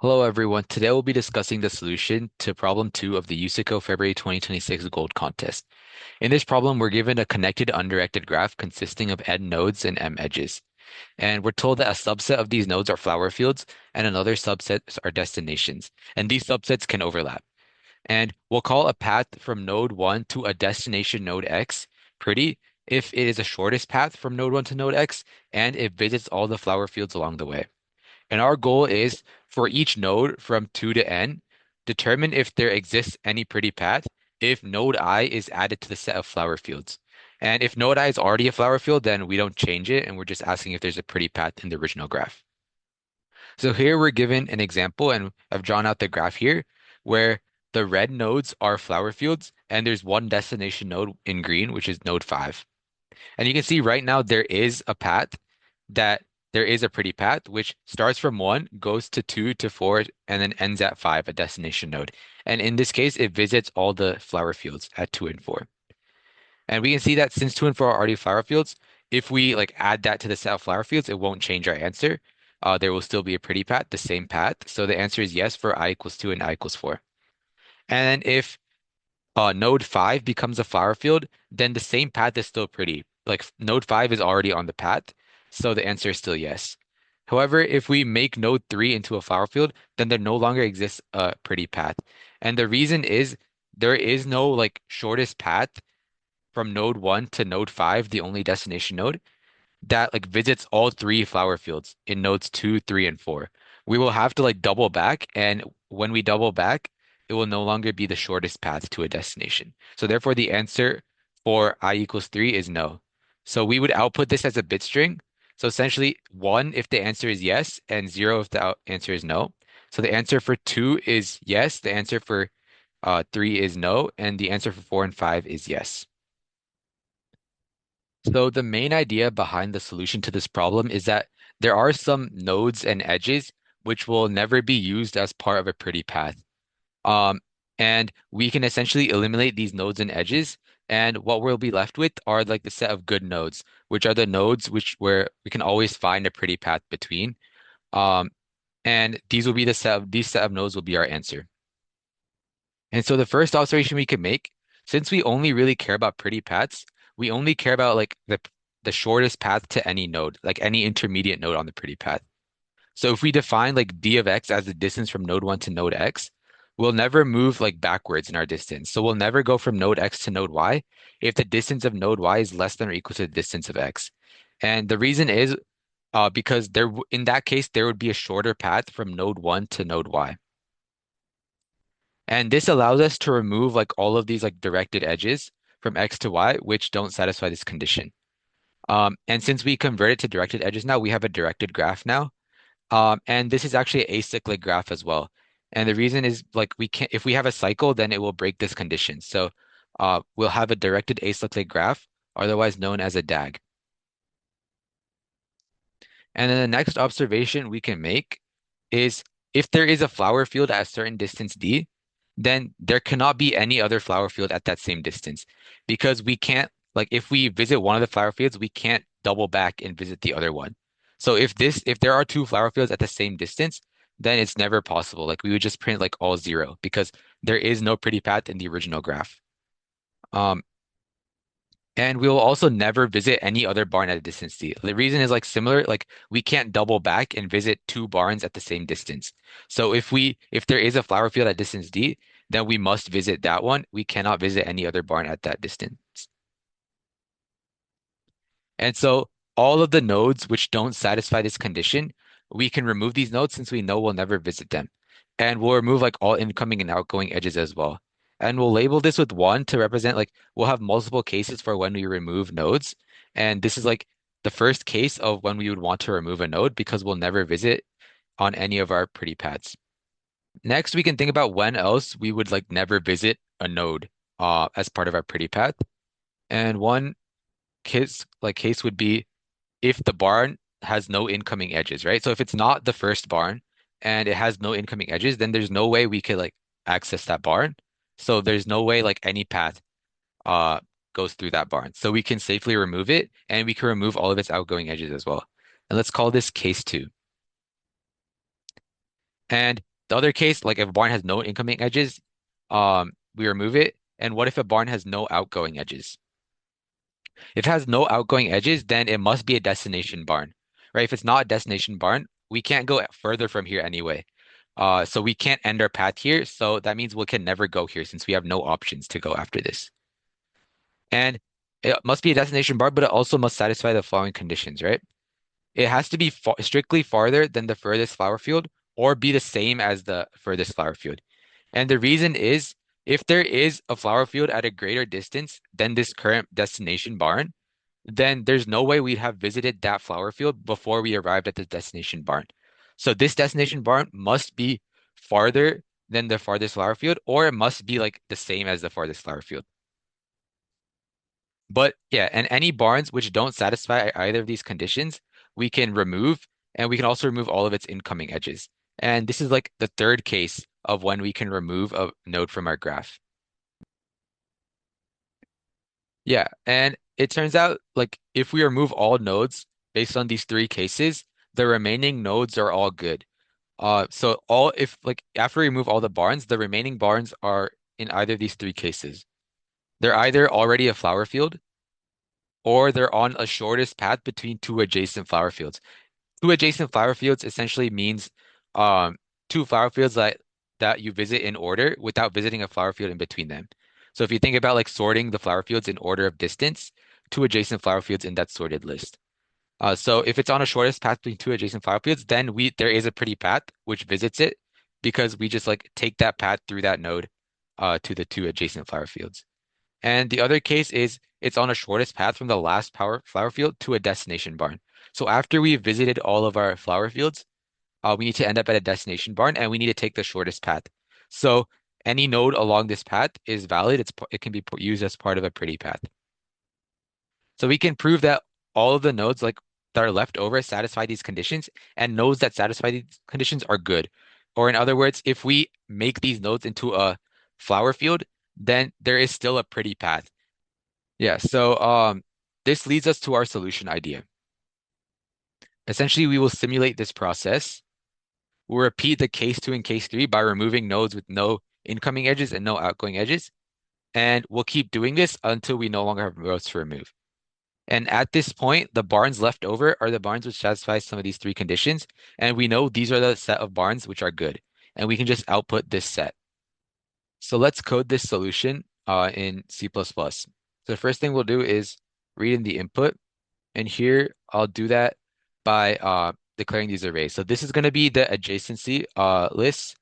Hello everyone. Today we'll be discussing the solution to problem 2 of the USACO February 2026 Gold Contest. In this problem, we're given a connected undirected graph consisting of n nodes and m edges. And we're told that a subset of these nodes are flower fields and another subset are destinations. And these subsets can overlap. And we'll call a path from node 1 to a destination node x pretty if it is the shortest path from node 1 to node x and it visits all the flower fields along the way. And our goal is for each node from 2 to n, determine if there exists any pretty path if node I is added to the set of flower fields. And if node I is already a flower field, then we don't change it, and we're just asking if there's a pretty path in the original graph. So here we're given an example, and I've drawn out the graph here, where the red nodes are flower fields, and there's one destination node in green, which is node 5. And you can see right now there is a path that there is a pretty path, which starts from 1, goes to 2 to 4, and then ends at 5, a destination node. And in this case, it visits all the flower fields at 2 and 4. And we can see that since 2 and 4 are already flower fields, if we like add that to the set of flower fields, it won't change our answer. There will still be a pretty path, the same path. So the answer is yes for I equals 2 and I equals 4. And if node 5 becomes a flower field, then the same path is still pretty. Like node 5 is already on the path, so the answer is still yes. However, if we make node 3 into a flower field, then there no longer exists a pretty path. And the reason is there is no like shortest path from node 1 to node 5, the only destination node, that like visits all three flower fields in nodes 2, 3, and 4. We will have to like double back, and when we double back, it will no longer be the shortest path to a destination. So therefore, the answer for I equals 3 is no. So we would output this as a bit string. So essentially 1 if the answer is yes, and 0 if the answer is no. So the answer for 2 is yes, the answer for 3 is no, and the answer for 4 and 5 is yes. So the main idea behind the solution to this problem is that there are some nodes and edges which will never be used as part of a pretty path. Um, and we can essentially eliminate these nodes and edges, and what we'll be left with are like the set of good nodes, which are the nodes which where we can always find a pretty path between. Um, and these set of nodes will be our answer. And so the first observation we can make, since we only really care about pretty paths, we only care about like the shortest path to any node, like any intermediate node on the pretty path. So if we define like d of x as the distance from node 1 to node x, we'll never move like backwards in our distance. So we'll never go from node x to node y if the distance of node y is less than or equal to the distance of x. And the reason is because in that case there would be a shorter path from node 1 to node y. And this allows us to remove like all of these like directed edges from X to Y, which don't satisfy this condition. And since we convert it to directed edges now, we have a directed graph now. And this is actually an acyclic graph as well. And the reason is like we can't, if we have a cycle, then it will break this condition. So we'll have a directed acyclic graph, otherwise known as a DAG. And then the next observation we can make is if there is a flower field at a certain distance d, then there cannot be any other flower field at that same distance because we can't, like, if we visit one of the flower fields, we can't double back and visit the other one. So if there are two flower fields at the same distance, then it's never possible. Like, we would just print like all zero because there is no pretty path in the original graph. Um, and we will also never visit any other barn at a distance d. The reason is like similar, like we can't double back and visit two barns at the same distance. So if there is a flower field at distance d, then we must visit that one. We cannot visit any other barn at that distance. And so all of the nodes which don't satisfy this condition, we can remove these nodes since we know we'll never visit them. And we'll remove like all incoming and outgoing edges as well. And we'll label this with 1 to represent like we'll have multiple cases for when we remove nodes. And this is like the first case of when we would want to remove a node because we'll never visit on any of our pretty paths. Next, we can think about when else we would like never visit a node as part of our pretty path. And one case would be if the barn has no incoming edges, right? So if it's not the first barn and it has no incoming edges, then there's no way we could like access that barn. So there's no way like any path uh goes through that barn. So we can safely remove it and we can remove all of its outgoing edges as well. And let's call this case 2. And the other case, like if a barn has no incoming edges, we remove it. And what if a barn has no outgoing edges? If it has no outgoing edges, then it must be a destination barn, right? If it's not a destination barn, we can't go further from here anyway. So we can't end our path here. So that means we can never go here since we have no options to go after this. And it must be a destination barn, but it also must satisfy the following conditions, right? It has to be fa strictly farther than the furthest flower field or be the same as the furthest flower field. And the reason is if there is a flower field at a greater distance than this current destination barn, then there's no way we'd have visited that flower field before we arrived at the destination barn. So this destination barn must be farther than the farthest flower field, or it must be like the same as the farthest flower field. But yeah, and any barns which don't satisfy either of these conditions, we can remove, and we can also remove all of its incoming edges. And this is like the third case of when we can remove a node from our graph. Yeah, and it turns out like if we remove all nodes based on these three cases, the remaining nodes are all good. So all if like after we remove all the barns, the remaining barns are in either of these three cases. They're either already a flower field or they're on a shortest path between two adjacent flower fields. Two adjacent flower fields essentially means um two flower fields that you visit in order without visiting a flower field in between them. So if you think about like sorting the flower fields in order of distance, two adjacent flower fields in that sorted list. So if it's on a shortest path between two adjacent flower fields, then we there is a pretty path which visits it because we just like take that path through that node to the two adjacent flower fields. And the other case is it's on a shortest path from the last power flower field to a destination barn. So after we've visited all of our flower fields, we need to end up at a destination barn and we need to take the shortest path. So any node along this path is valid. It can be used as part of a pretty path. So we can prove that all of the nodes like that are left over satisfy these conditions and nodes that satisfy these conditions are good. Or in other words, if we make these nodes into a flower field, then there is still a pretty path. Yeah, so this leads us to our solution idea. Essentially, we will simulate this process. We'll repeat the case two and case three by removing nodes with no incoming edges and no outgoing edges. And we'll keep doing this until we no longer have rows to remove. And at this point, the barns left over are the barns which satisfy some of these three conditions. And we know these are the set of barns which are good. And we can just output this set. So let's code this solution in C++. So the first thing we'll do is read in the input. And here I'll do that by declaring these arrays. So this is going to be the adjacency list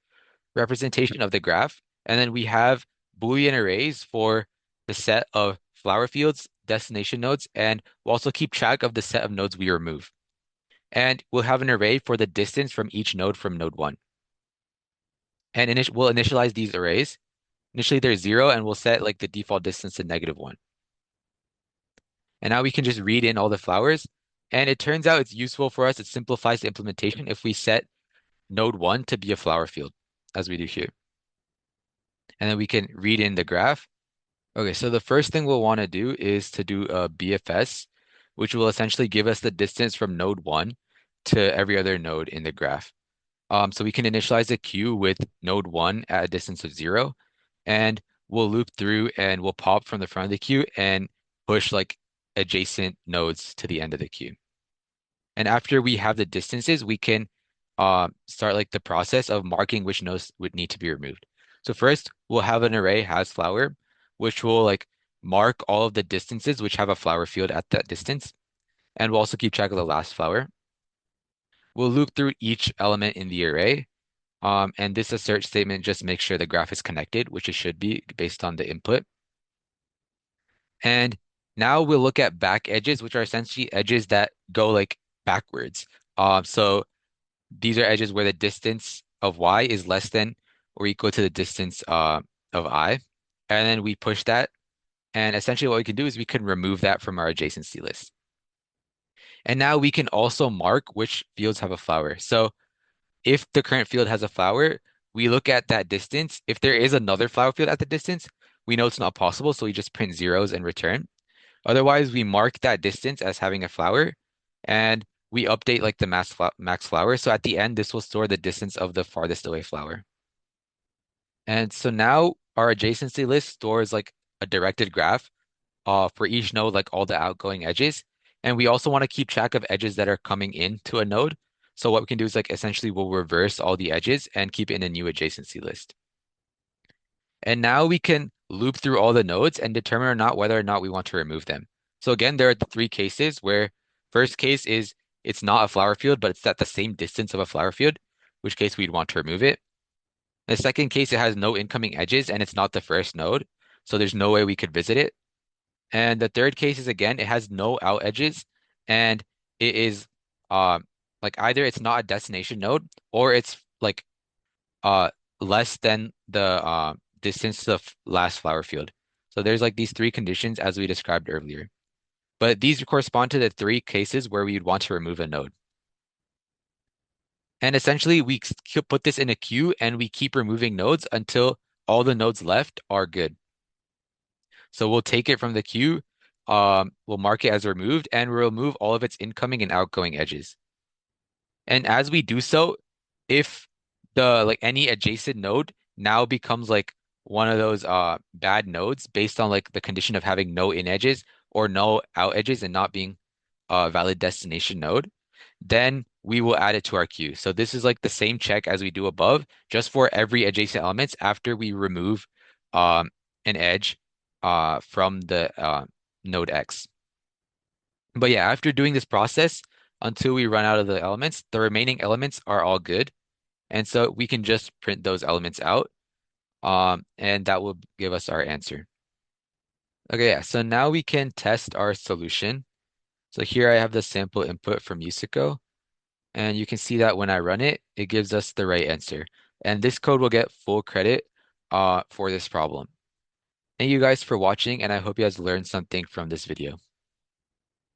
representation of the graph. And then we have Boolean arrays for the set of flower fields, destination nodes, and we'll also keep track of the set of nodes we remove. And we'll have an array for the distance from each node from node one. And we'll initialize these arrays. Initially, they're 0, and we'll set like the default distance to -1. And now we can just read in all the flowers. And it turns out it's useful for us. It simplifies the implementation if we set node 1 to be a flower field, as we do here. And then we can read in the graph. Okay, so the first thing we'll want to do is to do a BFS, which will essentially give us the distance from node 1 to every other node in the graph. So we can initialize a queue with node 1 at a distance of 0, and we'll loop through and we'll pop from the front of the queue and push like adjacent nodes to the end of the queue. And after we have the distances, we can start like the process of marking which nodes would need to be removed. So first, we'll have an array has flower, which will like mark all of the distances which have a flower field at that distance. And we'll also keep track of the last flower. We'll loop through each element in the array. And this assert statement just makes sure the graph is connected, which it should be based on the input. And now we'll look at back edges, which are essentially edges that go like backwards. So these are edges where the distance of y is less than or equal to the distance of I. And then we push that. And essentially what we can do is we can remove that from our adjacency list. And now we can also mark which fields have a flower. So if the current field has a flower, we look at that distance. If there is another flower field at the distance, we know it's not possible, so we just print zeros and return. Otherwise, we mark that distance as having a flower, and we update like the max flower. So at the end, this will store the distance of the farthest away flower. And so now our adjacency list stores like a directed graph for each node, like all the outgoing edges. And we also want to keep track of edges that are coming into a node. So what we can do is like essentially we'll reverse all the edges and keep it in a new adjacency list. And now we can loop through all the nodes and determine or not whether or not we want to remove them. So again, there are the three cases where first case is it's not a flower field, but it's at the same distance of a flower field, which case we'd want to remove it. The second case, it has no incoming edges and it's not the first node, so there's no way we could visit it. And the third case is again, it has no out edges and it is uh, like either it's not a destination node or it's like uh less than the distance to the last flower field. So there's like these three conditions as we described earlier. But these correspond to the three cases where we'd want to remove a node. And essentially we put this in a queue and we keep removing nodes until all the nodes left are good. So we'll take it from the queue, we'll mark it as removed, and we'll remove all of its incoming and outgoing edges. And as we do so, if the like any adjacent node now becomes like one of those bad nodes based on like the condition of having no in edges or no out edges and not being a valid destination node, then we will add it to our queue. So this is like the same check as we do above, just for every adjacent elements after we remove um, an edge from the node X. But yeah, after doing this process until we run out of the elements, the remaining elements are all good. And so we can just print those elements out, and that will give us our answer. Okay, yeah, so now we can test our solution. So here I have the sample input from USACO, and you can see that when I run it, it gives us the right answer. And this code will get full credit for this problem. Thank you guys for watching, and I hope you guys learned something from this video.